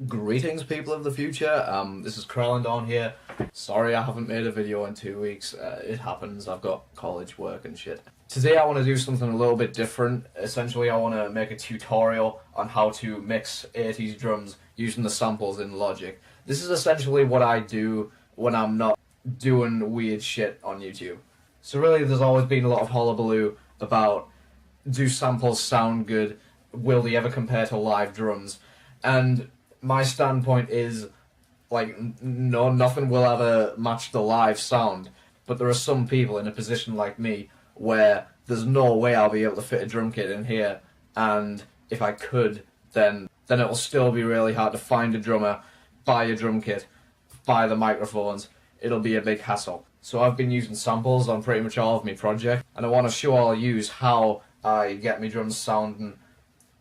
Greetings, people of the future. This is Krellendon here. Sorry I haven't made a video in 2 weeks. It happens. I've got college work and shit. Today I want to do something a little bit different. Essentially, I want to make a tutorial on how to mix 80s drums using the samples in Logic. This is essentially what I do when I'm not doing weird shit on YouTube. So really, there's always been a lot of hullabaloo about, do samples sound good? Will they ever compare to live drums? And my standpoint is, like, no, nothing will ever match the live sound. But there are some people in a position like me where there's no way I'll be able to fit a drum kit in here, and if I could, then it'll still be really hard to find a drummer, buy a drum kit, buy the microphones. It'll be a big hassle. So I've been using samples on pretty much all of my projects, and I want to show all yous how I get my drums sounding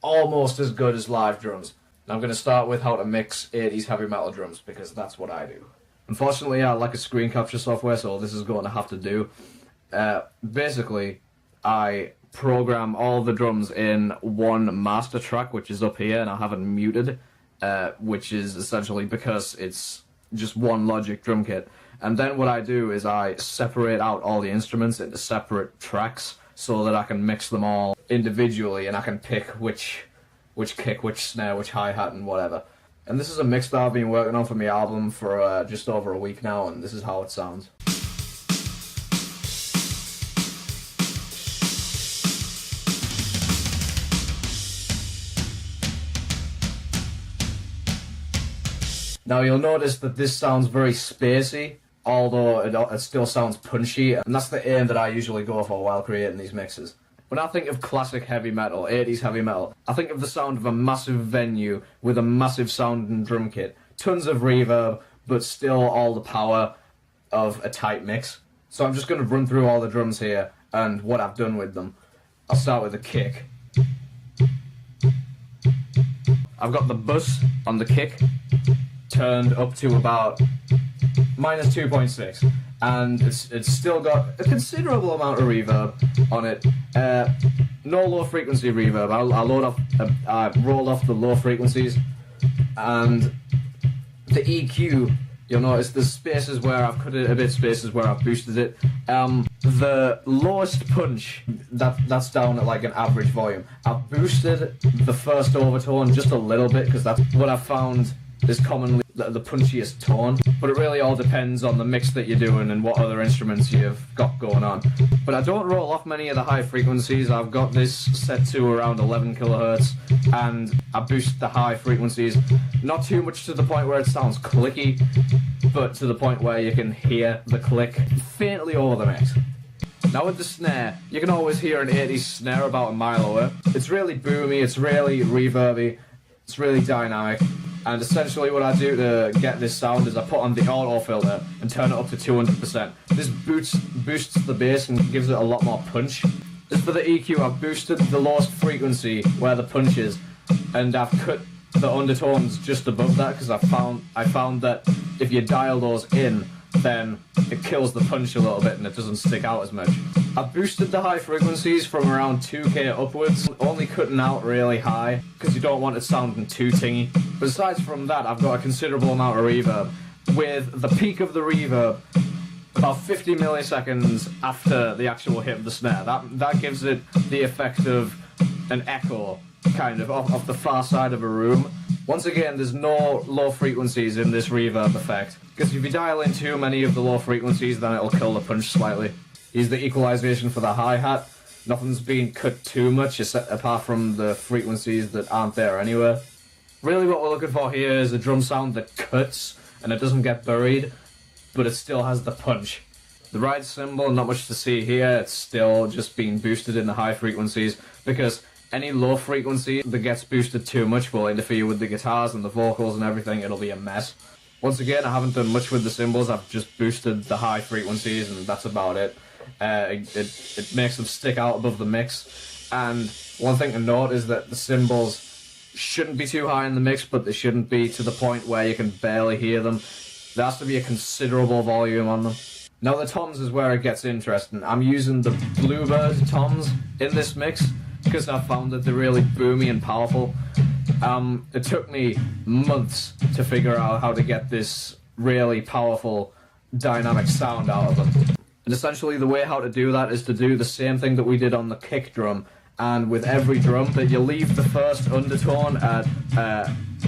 almost as good as live drums. I'm going to start with how to mix 80s heavy metal drums, because that's what I do. Unfortunately, I lack a screen capture software, so this is going to have to do. Basically, I program all the drums in one master track, which is up here, and I have it muted, which is essentially because it's just one Logic drum kit. And then what I do is I separate out all the instruments into separate tracks so that I can mix them all individually, and I can pick which kick, which snare, which hi-hat, and whatever. And this is a mix that I've been working on for my album for just over a week now, and this is how it sounds. Now you'll notice that this sounds very spacey, although it still sounds punchy, and that's the aim that I usually go for while creating these mixes. When I think of classic heavy metal, 80s heavy metal, I think of the sound of a massive venue with a massive sounding drum kit, tons of reverb, but still all the power of a tight mix. So I'm just going to run through all the drums here and what I've done with them. I'll start with the kick. I've got the bus on the kick turned up to about minus 2.6. And it's still got a considerable amount of reverb on it. No low frequency reverb. I rolled off the low frequencies, and the EQ. You'll notice there's spaces where I've cut it a bit, spaces where I've boosted it. The lowest punch, that's down at like an average volume. I've boosted the first overtone just a little bit because that's what I've found is commonly the punchiest tone, but it really all depends on the mix that you're doing and what other instruments you've got going on. But I don't roll off many of the high frequencies. I've got this set to around 11 kilohertz, and I boost the high frequencies, not too much to the point where it sounds clicky, but to the point where you can hear the click faintly over the mix. Now with the snare, you can always hear an 80s snare about a mile away. It's really boomy, it's really reverby, it's really dynamic. And essentially what I do to get this sound is I put on the auto filter and turn it up to 200%. This boosts the bass and gives it a lot more punch. As for the EQ, I've boosted the lowest frequency where the punch is, and I've cut the undertones just above that because I found that if you dial those in, then it kills the punch a little bit and it doesn't stick out as much. I've boosted the high frequencies from around 2K upwards, only cutting out really high because you don't want it sounding too tingy. But aside from that, I've got a considerable amount of reverb, with the peak of the reverb about 50 milliseconds after the actual hit of the snare. That gives it the effect of an echo, kind of, off the far side of a room. Once again, there's no low frequencies in this reverb effect, because if you dial in too many of the low frequencies, then it'll kill the punch slightly. Here's the equalization for the hi-hat. Nothing's been cut too much, apart from the frequencies that aren't there anywhere. Really what we're looking for here is a drum sound that cuts, and it doesn't get buried, but it still has the punch. The ride cymbal, not much to see here, it's still just being boosted in the high frequencies, because any low frequency that gets boosted too much will interfere with the guitars and the vocals and everything. It'll be a mess. Once again, I haven't done much with the cymbals. I've just boosted the high frequencies, and that's about it. It makes them stick out above the mix. And one thing to note is that the cymbals shouldn't be too high in the mix, but they shouldn't be to the point where you can barely hear them. There has to be a considerable volume on them. Now the toms is where it gets interesting. I'm using the Bluebird toms in this mix because I found that they're really boomy and powerful. It took me months to figure out how to get this really powerful dynamic sound out of them. And essentially the way how to do that is to do the same thing that we did on the kick drum, and with every drum that you leave the first undertone at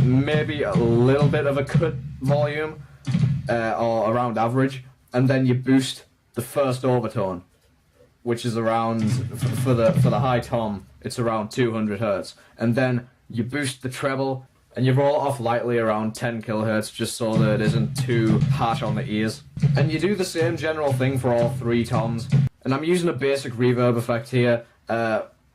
maybe a little bit of a cut volume or around average, and then you boost the first overtone, which is around, for the high tom, it's around 200 hertz, and then you boost the treble and you roll it off lightly around 10 kilohertz just so that it isn't too harsh on the ears. And you do the same general thing for all three toms. And I'm using a basic reverb effect here,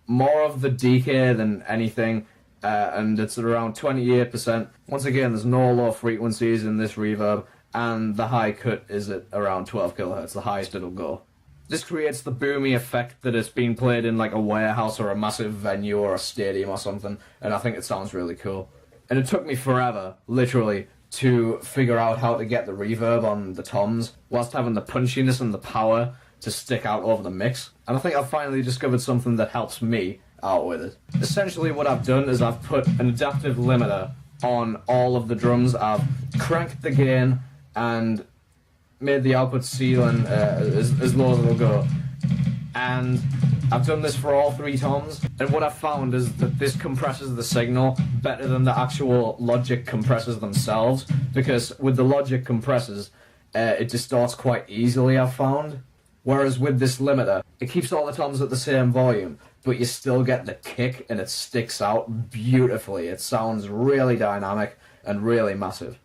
more of the decay than anything, and it's at around 28%. Once again, there's no low frequencies in this reverb, and the high cut is at around 12 kilohertz, the highest it'll go. This creates the boomy effect that it's been played in like a warehouse or a massive venue or a stadium or something, and I think it sounds really cool. And it took me forever, literally, to figure out how to get the reverb on the toms whilst having the punchiness and the power to stick out over the mix. And I think I've finally discovered something that helps me out with it. Essentially what I've done is I've put an adaptive limiter on all of the drums. I've cranked the gain and made the output ceiling as low as it'll go. And I've done this for all three toms, and what I've found is that this compresses the signal better than the actual Logic compressors themselves, because with the Logic compressors, it distorts quite easily, I've found. Whereas with this limiter, it keeps all the toms at the same volume, but you still get the kick and it sticks out beautifully. It sounds really dynamic and really massive.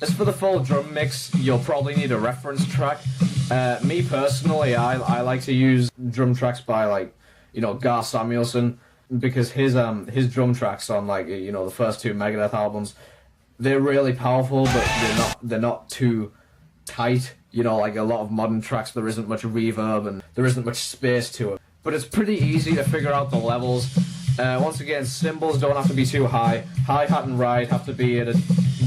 As for the full drum mix, you'll probably need a reference track. Me personally, I like to use drum tracks by, like, you know, Gar Samuelson, because his drum tracks on, like, you know, the first two Megadeth albums, they're really powerful, but they're not too tight. You know, like a lot of modern tracks, there isn't much reverb and there isn't much space to it. But it's pretty easy to figure out the levels. Once again, cymbals don't have to be too high. Hi-hat and ride have to be at a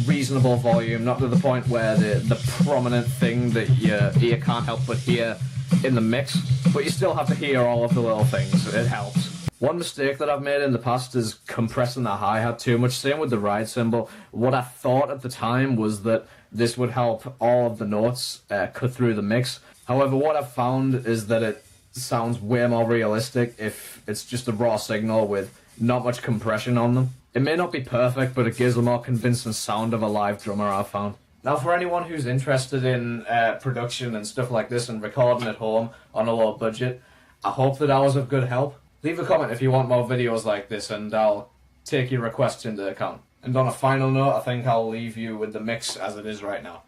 reasonable volume, not to the point where the prominent thing that your ear can't help but hear in the mix, but you still have to hear all of the little things. It helps. One mistake that I've made in the past is compressing the hi-hat too much. Same with the ride cymbal. What I thought at the time was that this would help all of the notes cut through the mix. However, what I've found is that it sounds way more realistic if it's just a raw signal with not much compression on them. It may not be perfect, but it gives a more convincing sound of a live drummer, I've found. Now, for anyone who's interested in production and stuff like this and recording at home on a low budget, I hope that I was of good help. Leave a comment if you want more videos like this, and I'll take your requests into account. And on a final note, I think I'll leave you with the mix as it is right now.